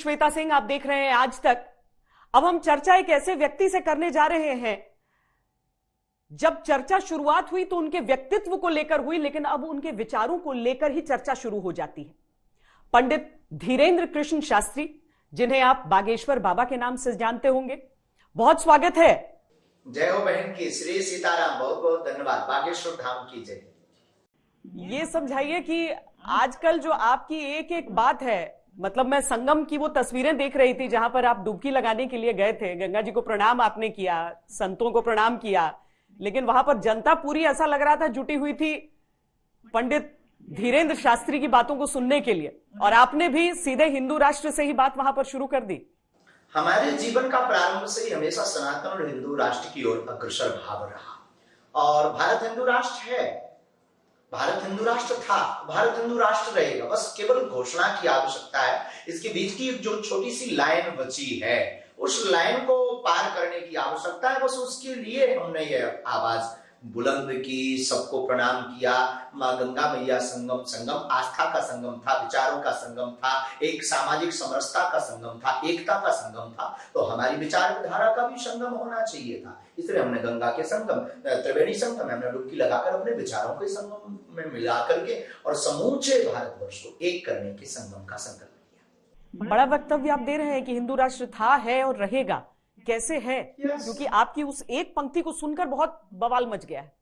श्वेता सिंह, आप देख रहे हैं आज तक। अब हम चर्चा एक ऐसे व्यक्ति से करने जा रहे हैं, जब चर्चा शुरुआत हुई तो उनके व्यक्तित्व को लेकर हुई, लेकिन अब उनके विचारों को लेकर ही चर्चा शुरू हो जाती है। पंडित धीरेन्द्र कृष्ण शास्त्री, जिन्हें आप बागेश्वर बाबा के नाम से जानते होंगे, बहुत स्वागत है। जय हो बहन की, श्री सीताराम, बहुत बहुत धन्यवाद। बागेश्वर धाम की जय। ये समझाइए कि आजकल जो आपकी एक एक बात है, मतलब मैं संगम की वो तस्वीरें देख रही थी जहां पर आप डुबकी लगाने के लिए गए थे, गंगा जी को प्रणाम आपने किया, संतों को प्रणाम किया, लेकिन वहां पर जनता पूरी ऐसा लग रहा था जुटी हुई थी पंडित धीरेन्द्र शास्त्री की बातों को सुनने के लिए, और आपने भी सीधे हिंदू राष्ट्र से ही बात वहां पर शुरू कर दी। हमारे जीवन का प्रारंभ से ही हमेशा सनातन और हिंदू राष्ट्र की ओर अग्रसर भाव रहा, और भारत हिंदू राष्ट्र है, भारत हिंदू राष्ट्र था, भारत हिंदू राष्ट्र रहेगा। बस केवल घोषणा की आवश्यकता है। इसके बीच की जो छोटी सी लाइन बची है, उस लाइन को पार करने की आवश्यकता है। बस उसके लिए हमने ये आवाज बुलंद की, सबको प्रणाम किया। माँ गंगा मैया संगम, संगम आस्था का संगम था, विचारों का संगम था, एक सामाजिक समरसता का संगम था, एकता का संगम था। तो हमारी विचारधारा का भी संगम होना चाहिए था। इसलिए हमने गंगा के संगम, त्रिवेणी संगम में हमने डुबकी लगाकर अपने विचारों के संगम में मिला करके और समूचे भारतवर्ष को एक करने के संगम का संकल्प लिया। बड़ा वक्तव्य आप दे रहे हैं कि हिंदू राष्ट्र था, है और रहेगा। कैसे है? क्योंकि आपकी उस एक पंक्ति को सुनकर बहुत बवाल मच गया है।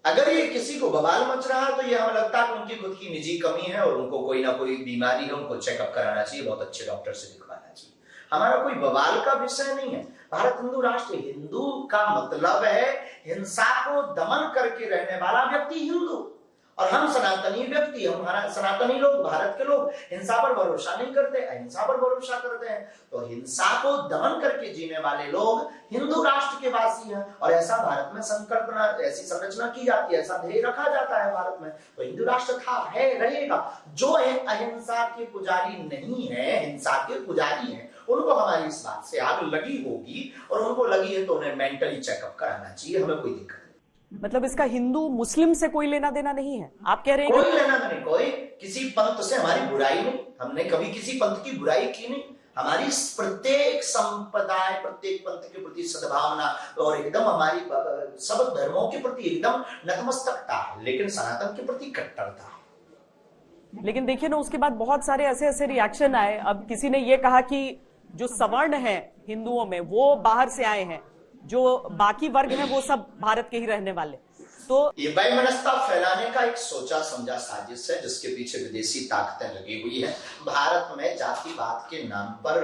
अगर ये किसी को बवाल मच रहा है तो ये हमें लगता है कि उनकी खुद की निजी कमी है और उनको कोई ना कोई बीमारी है, उनको चेकअप कराना चाहिए, बहुत अच्छे डॉक्टर से दिखवाना चाहिए। हमारा कोई बवाल का विषय नहीं है। भारत हिंदू राष्ट्र, हिंदू का मतलब है हिंसा को दमन करके रहने वाला व्यक्ति हिंदू, और हम सनातनी व्यक्ति, हमारा सनातनी लोग, भारत के लोग हिंसा पर भरोसा नहीं करते, अहिंसा पर भरोसा करते हैं। तो हिंसा को दमन करके जीने वाले लोग हिंदू राष्ट्र के वासी हैं, और ऐसा भारत में संकल्पना, ऐसी संरचना की जाती है, ऐसा ध्येय रखा जाता है भारत में। तो हिंदू राष्ट्र था, है, रहेगा। जो अहिंसा के पुजारी नहीं है, हिंसा के पुजारी हैं, उनको हमारी इस बात से आग लगी होगी, और उनको लगी है तो उन्हें मेंटली चेकअप कराना चाहिए, हमें कोई दिक्कत नहीं। मतलब इसका हिंदू मुस्लिम से कोई लेना देना नहीं है, आप कह रहे हैं? कोई लेना नहीं, कोई किसी पंथ से हमारी बुराई नहीं, हमने कभी किसी पंथ की बुराई की नहीं। हमारी प्रत्येक संप्रदाय, प्रत्येक पंथ के प्रति सद्भावना और एकदम हमारी सब धर्मों के प्रति एकदम नतमस्तकता है, लेकिन सनातन के प्रति कट्टरता है। लेकिन देखिए ना, उसके बाद बहुत सारे ऐसे ऐसे रिएक्शन आए। अब किसी ने ये कहा कि जो सवर्ण है हिंदुओं में वो बाहर से आए हैं, जो बाकी वर्ग है वो सब भारत के ही रहने वाले। तो ये वैमनस्यता फैलाने का एक सोचा समझा साजिश है, जिसके पीछे विदेशी ताकतें लगी हुई है। भारत में जातिवाद के नाम पर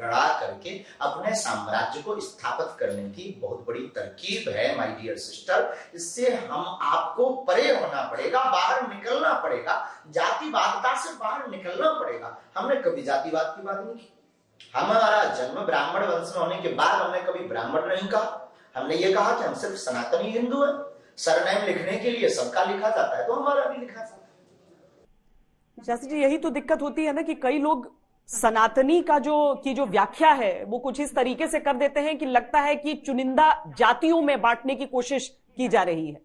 लड़ा करके अपने साम्राज्य को स्थापित करने की बहुत बड़ी तरकीब है माय डियर सिस्टर। इससे हम आपको परे होना पड़ेगा, बाहर निकलना पड़ेगा, जातिवादता से बाहर निकलना पड़ेगा। हमने कभी जातिवाद की बात नहीं की। हमारा जन्म ब्राह्मण वंश में होने के बाद हमने कभी ब्राह्मण नहीं कहा। हमने ये कहा कि हम सिर्फ सनातनी हिंदू हैं। सरनेम लिखने के लिए सबका लिखा जाता है, तो हमारा भी लिखा जाता है। शास्त्री जी, यही तो दिक्कत होती है ना कि कई लोग सनातनी का जो व्याख्या है वो कुछ इस तरीके से कर देते हैं कि लगता है कि चुनिंदा जातियों में बांटने की कोशिश की जा रही है।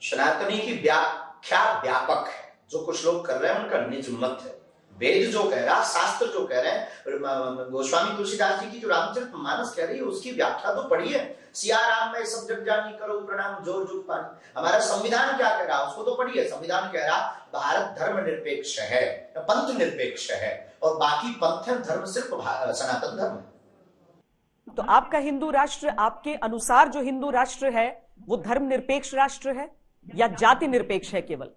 सनातनी की व्याख्या व्यापक है, जो कुछ लोग कर रहे हैं उनका निज मत है। वेद जो कह रहा, शास्त्र जो कह रहे हैं, गोस्वामी तुलसीदास जी की जो रामचरितमानस कह रही है उसकी व्याख्या तो पढ़िए। सिया राम में सब जग जानी, करो प्रणाम जोर जुग पानी। हमारा संविधान क्या कह रहा उसको तो पढ़िए। संविधान कह रहा भारत धर्म निरपेक्ष है, पंथ निरपेक्ष है, और बाकी पंथ धर्म सिर्फ सनातन धर्म है। तो आपका हिंदू राष्ट्र, आपके अनुसार जो हिंदू राष्ट्र है वो धर्म निरपेक्ष राष्ट्र है या जाति निरपेक्ष है? केवल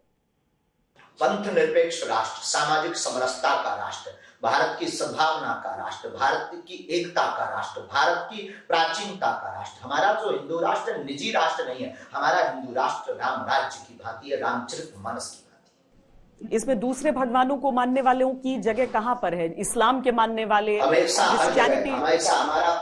पंथ निरपेक्ष राष्ट्र, सामाजिक समरसता का राष्ट्र, भारत की सद्भावना का राष्ट्र, भारत की एकता का राष्ट्र, भारत की प्राचीनता का राष्ट्र। हमारा जो हिंदू राष्ट्र निजी राष्ट्र नहीं है, हमारा हिंदू राष्ट्र राम राज्य की भांति है, रामचरितमानस की भांति। इसमें दूसरे भगवानों को मानने वालों की जगह कहां पर है? इस्लाम के मानने वाले, क्रिश्चियनिटी, हमारा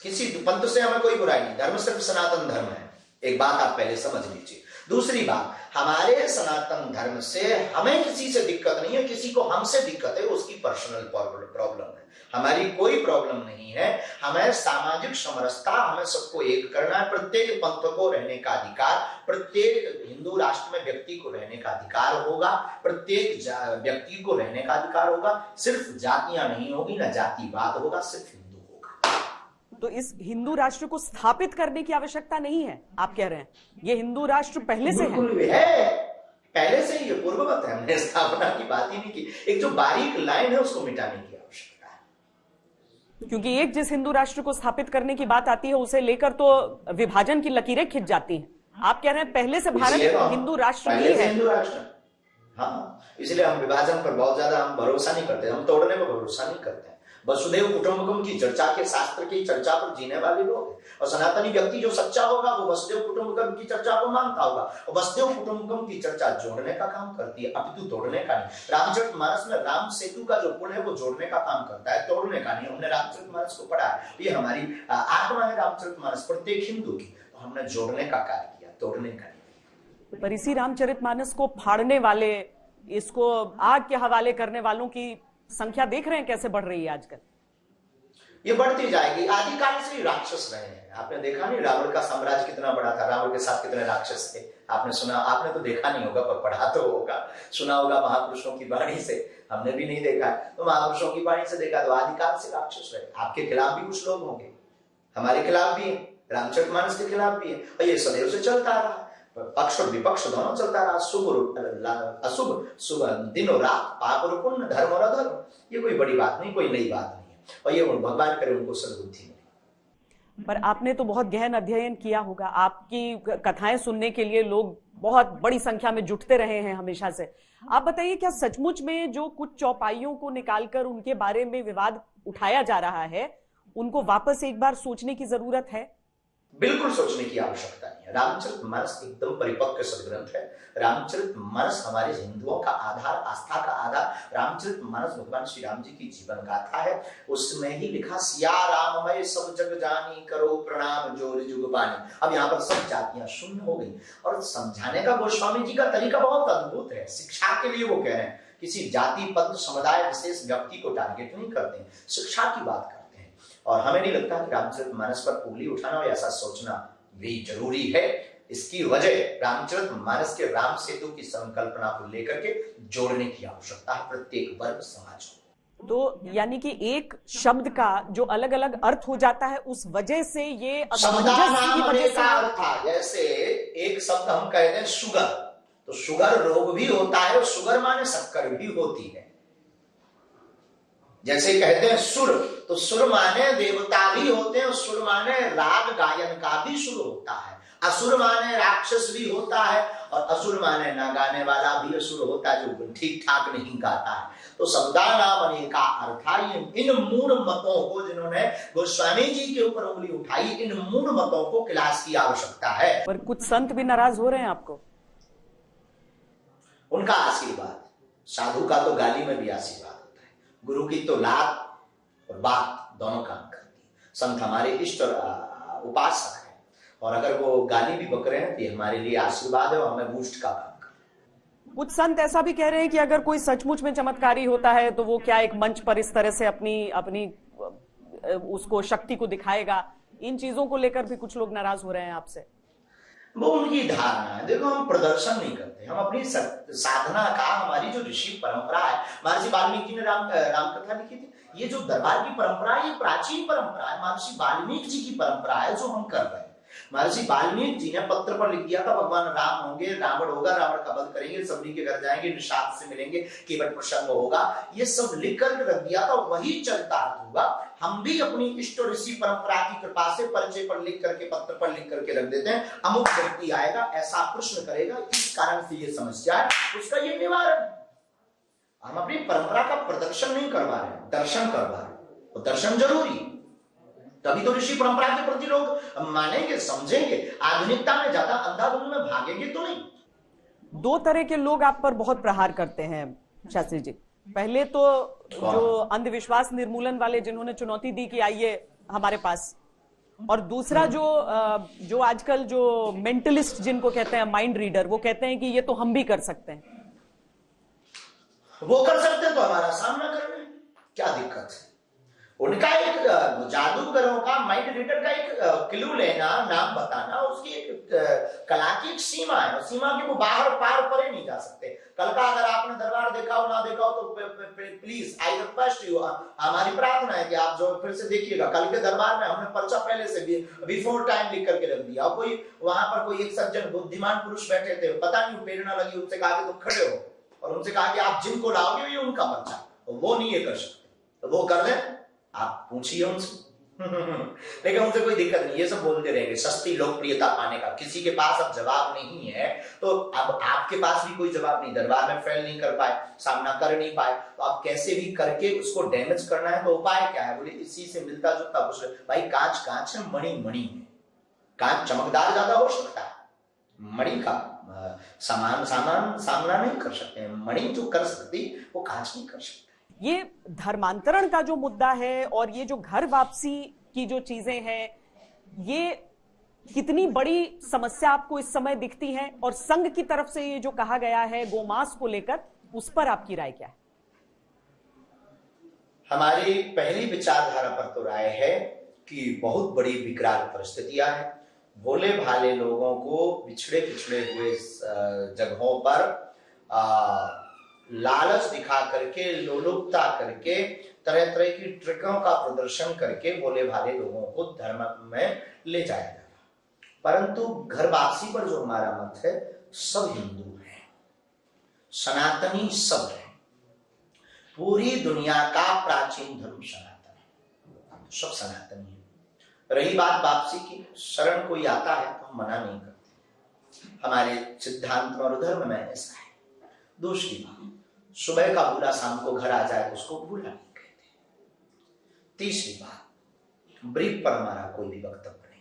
किसी पंथ से हमें कोई बुराई नहीं, धर्म सिर्फ सनातन धर्म है। एक बात आप पहले समझ लीजिए। दूसरी बात, हमारे सनातन धर्म से हमें किसी से दिक्कत नहीं है, किसी को हमसे दिक्कत है, उसकी पर्सनल प्रॉब्लम है। हमारी कोई प्रॉब्लम नहीं है। हमें सामाजिक समरसता, हमें सबको एक करना है। प्रत्येक पंथ को रहने का अधिकार, प्रत्येक हिंदू राष्ट्र में व्यक्ति को रहने का अधिकार होगा, प्रत्येक व्यक्ति को रहने का अधिकार होगा। सिर्फ जातियां नहीं होगी, ना जातिवाद होगा, सिर्फ हिंदू होगा। तो इस हिंदू राष्ट्र को स्थापित करने की आवश्यकता नहीं है, आप कह रहे हैं? ये हिंदू राष्ट्र पहले से है, पहले से ही ये पूर्ववत है। हमने स्थापना की बात ही नहीं की। एक जो बारीक लाइन है उसको मिटाने की आवश्यकता है। क्योंकि एक जिस हिंदू राष्ट्र को स्थापित करने की बात आती है उसे लेकर तो विभाजन की लकीरें खिंच जाती हैं। आप कह रहे हैं पहले से भारत हिंदू राष्ट्र ही है। हिंदू राष्ट्र, हाँ, इसलिए हम विभाजन पर बहुत ज्यादा हम भरोसा नहीं करते, हम तोड़ने पर भरोसा नहीं करते। वसुधैव कुटुंबकम की चर्चा के, शास्त्र की चर्चा पर जीने वाले लोग हैं। और सनातनी व्यक्ति जो सच्चा होगा वो वसुधैव कुटुंबकम की चर्चा को मानता होगा। और वसुधैव कुटुंबकम की चर्चा जोड़ने का काम करती है, अपितु तोड़ने का नहीं। रामचरितमानस में राम सेतु का जो पुल है वो जोड़ने का काम करता है, तोड़ने का नहीं। हमने रामचरितमानस को पढ़ा है, ये हमारी आत्मा है रामचरितमानस प्रत्येक हिंदू की। तो हमने जोड़ने का कार्य किया, तोड़ने का नहीं। पर इसी रामचरितमानस को फाड़ने वाले, इसको आग के हवाले करने वालों की संख्या देख रहे हैं कैसे बढ़ रही है आजकल? ये बढ़ती जाएगी। आदिकाल से ही राक्षस रहे हैं। आपने देखा नहीं रावण का साम्राज्य कितना बड़ा था, रावण के साथ कितने राक्षस थे? आपने सुना? आपने तो देखा नहीं होगा पर पढ़ा तो होगा, सुना होगा महापुरुषों की वाणी से। हमने भी नहीं देखा है, तो महापुरुषों की वाणी से देखा। तो आदिकाल से राक्षस रहे। आपके खिलाफ भी कुछ लोग होंगे, हमारे खिलाफ भी है, रामचरितमानस के खिलाफ भी है। और ये सदैव से चलता रहा, पक्ष और विपक्ष दोनों चलता रहा। शुभ और अशुभ, शुभ दिन और रात, पाप और पुण्य, धर्म और अधर्म। ये कोई बड़ी बात नहीं, कोई नई बात नहीं है। और ये भगवान करे उनको सद्बुद्धि मिले। पर आपने तो बहुत गहन अध्ययन किया होगा, आपकी कथाएं सुनने के लिए लोग बहुत बड़ी संख्या में जुटते रहे हैं हमेशा से। आप बताइए, क्या सचमुच में जो कुछ चौपाइयों को निकालकर उनके बारे में विवाद उठाया जा रहा है, उनको वापस एक बार सोचने की जरूरत है? बिल्कुल सोचने की आवश्यकता नहीं है। रामचरितमानस एकदम परिपक्व सदग्रंथ है। रामचरितमानस हमारे हिंदुओं का आधार, आस्था का आधार। रामचरितमानस भगवान श्री राम जी की जीवन गाथा है। उसमें ही लिखा, सिया राममय सब जग जानी, करो प्रणाम जोर जुग बानी। अब यहाँ पर सब जातियां शून्य हो गई। और समझाने का गोस्वामी जी का तरीका बहुत अद्भुत है। शिक्षा के लिए वो कह रहे हैं, किसी जाति पद समुदाय विशेष व्यक्ति को टारगेट नहीं करते, शिक्षा की बात करते हैं। और हमें नहीं लगता कि रामचरितमानस पर उंगली उठाना और ऐसा सोचना भी जरूरी है। इसकी वजह रामचरितमानस के राम सेतु की संकल्पना को लेकर के जोड़ने की आवश्यकता है प्रत्येक वर्ग समाज को। तो यानी कि एक शब्द का जो अलग अलग अर्थ हो जाता है, उस वजह से ये जैसे एक शब्द हम कहते हैं शुगर, तो शुगर रोग भी होता है और शुगर माने शक्कर भी होती है। जैसे कहते हैं सुर, तो सुर माने देवता भी होते हैं, सुर माने राग गायन का भी सुर होता है। असुर माने राक्षस भी होता है, और असुर माने ना गाने वाला भी असुर होता है, जो ठीक ठाक नहीं गाता है। तो शब्दानाम अनेका अर्था। इन मूढ़ मतों को, जिन्होंने गोस्वामी जी के ऊपर उंगली उठाई, इन मूढ़ मतों को क्लास की आवश्यकता है। पर कुछ संत भी नाराज हो रहे हैं आपको? उनका आशीर्वाद, साधु का तो गाली में भी आशीर्वाद, गुरु की तो लात और बात दोनों काम करती है। संत हमारे इष्ट और उपासक है, और अगर वो गाली भी बक रहे हैं तो हमारे लिए आशीर्वाद है और हमें बूस्ट का काम कर। कुछ संत ऐसा भी कह रहे हैं कि अगर कोई सचमुच में चमत्कारी होता है तो वो क्या एक मंच पर इस तरह से अपनी उसको शक्ति को दिखाएगा। इन चीजों को लेकर भी कुछ लोग नाराज हो रहे हैं आपसे। वो उनकी धारणा है। देखो, हम प्रदर्शन नहीं करते, हम अपनी साधना का, हमारी जो ऋषि परंपरा है, महर्षि वाल्मीकि ने रामकथा लिखी थी। ये जो दरबार की परंपरा है, ये प्राचीन परंपरा है, महर्षि वाल्मीकि जी की परंपरा है जो हम कर रहे हैं। महर्षि वाल्मीकि जी ने पत्र पर लिख दिया था, भगवान राम होंगे, रावण होगा, रावण का वध करेंगे, सबरी के घर जाएंगे, निषाद से मिलेंगे, केवट प्रसंग होगा। ये सब लिख कर रख दिया था, वही चरितार्थ होगा। हम भी अपनी इष्ट ऋषि परंपरा की कृपा से परिचय पर लिख करके, पत्र पर लिख करके रख देते हैं। अमुक व्यक्ति आएगा, ऐसा प्रश्न करेगा, इस कारण से ये समस्या है, उसका ये निवारण। हम अपनी परंपरा का प्रदर्शन नहीं करवा रहे, दर्शन करवा रहे। तो दर्शन जरूरी, तभी तो ऋषि परंपरा के प्रति लोग मानेंगे, समझेंगे। आधुनिकता में ज्यादा अंधाधुंध में भागेंगे तो नहीं। दो तरह के लोग आप पर बहुत प्रहार करते हैं शास्त्री जी। पहले तो जो अंधविश्वास निर्मूलन वाले, जिन्होंने चुनौती दी कि आइए हमारे पास, और दूसरा जो आजकल जो मेंटलिस्ट जिनको कहते हैं, माइंड रीडर, वो कहते हैं कि ये तो हम भी कर सकते हैं। वो कर सकते हैं तो हमारा सामना कर रहे हैं, क्या दिक्कत है? उनका एक जादूगरों का, माइंड रीडर का एक क्लू लेना, नाम बताना, उसकी एक कला की एक सीमा है, और सीमा के वो बाहर पार परे नहीं जा सकते। कल का अगर आपने दरबार देखा हो ना देखा हो तो प्लीज आई रिक्वेस्ट यू, हमारी प्रार्थना है कि आप जो फिर से देखिएगा। कल के दरबार में हमने पर्चा पहले से भी बिफोर टाइम लिख करके रख दिया। कोई वहां पर कोई एक सज्जन बुद्धिमान पुरुष बैठे थे, पता नहीं प्रेरणा लगी, उनसे कहा कि तुम खड़े हो, और उनसे कहा कि आप जिनको लाओगे ये उनका पर्चा, वो नहीं ये कर सकते, तो वो कर लें, आप पूछिए उनसे। लेकिन उनसे कोई दिक्कत नहीं, ये सब बोलते रहेंगे सस्ती लोकप्रियता पाने का। किसी के पास अब जवाब नहीं है तो अब आपके पास भी कोई जवाब नहीं, दरबार में फेल नहीं कर पाए, सामना कर नहीं पाए, तो आप कैसे भी करके उसको डैमेज करना है। तो उपाय क्या है? बोले इसी से मिलता जुलता कुछ। भाई कांच कांच है, मणि मणि है। कांच चमकदार ज्यादा हो सकता है, मणि का सामना नहीं कर सकते। मणि जो कर सकती वो कांच नहीं कर सकती। ये धर्मांतरण का जो मुद्दा है और ये जो घर वापसी की जो चीजें हैं, ये कितनी बड़ी समस्या आपको इस समय दिखती है? और संघ की तरफ से ये जो कहा गया है गोमांस को लेकर, उस पर आपकी राय क्या है? हमारी पहली विचारधारा पर तो राय है कि बहुत बड़ी विकराल परिस्थितियां हैं। भोले भाले लोगों को पिछड़े हुए जगहों पर लालच दिखा करके, लोलुपता करके, तरह तरह की ट्रिकों का प्रदर्शन करके भोले भाले लोगों को धर्म में ले जाया जा रहा। परंतु घर वापसी पर जो हमारा मत है, सब हिंदू हैं, सनातनी सब है। पूरी दुनिया का प्राचीन धर्म सनातन है, सब सनातनी है। रही बात वापसी की, शरण कोई आता है तो हम मना नहीं करते, हमारे सिद्धांत और धर्म में ऐसा है। दूसरी बात, सुबह का भूला शाम को घर आ जाए तो उसको भूला नहीं कहते। तीसरी बात, ब्रीफ पर हमारा कोई भी वक्तव्य नहीं।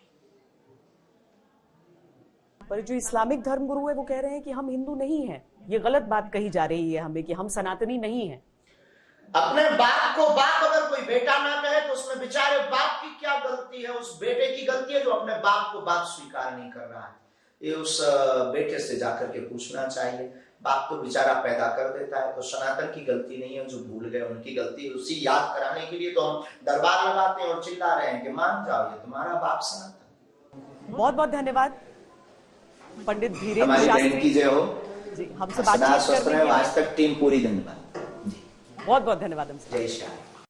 पर जो इस्लामिक धर्म गुरु है वो कह रहे हैं कि हम हिंदू नहीं हैं। ये गलत बात कही जा रही है हमें कि हम सनातनी नहीं हैं। अपने बाप को बाप अगर कोई बेटा ना कहे तो उसमें बेचारे बाप की क्या गलती है? उस बेटे की गलती है जो अपने बाप को बाप स्वीकार नहीं कर रहा है। ये उस बेटे से जाकर के पूछना चाहिए। बाप तो बेचारा पैदा कर देता है, तो सनातन की गलती नहीं है, जो भूल गए उनकी गलती। उसी याद कराने के लिए तो हम दरबार लगाते हैं और चिल्ला रहे हैं कि मान जाओ ये तुम्हारा बाप सनातन। बहुत बहुत धन्यवाद पंडित धीरेन्द्र हमारी शास्त्री बहन की जय हो जी, हमसे बातचीत करने के लिए। आज तक टीम पूरी धन्यवाद। बहुत बहुत धन्यवाद हमसे। जय श्री राम।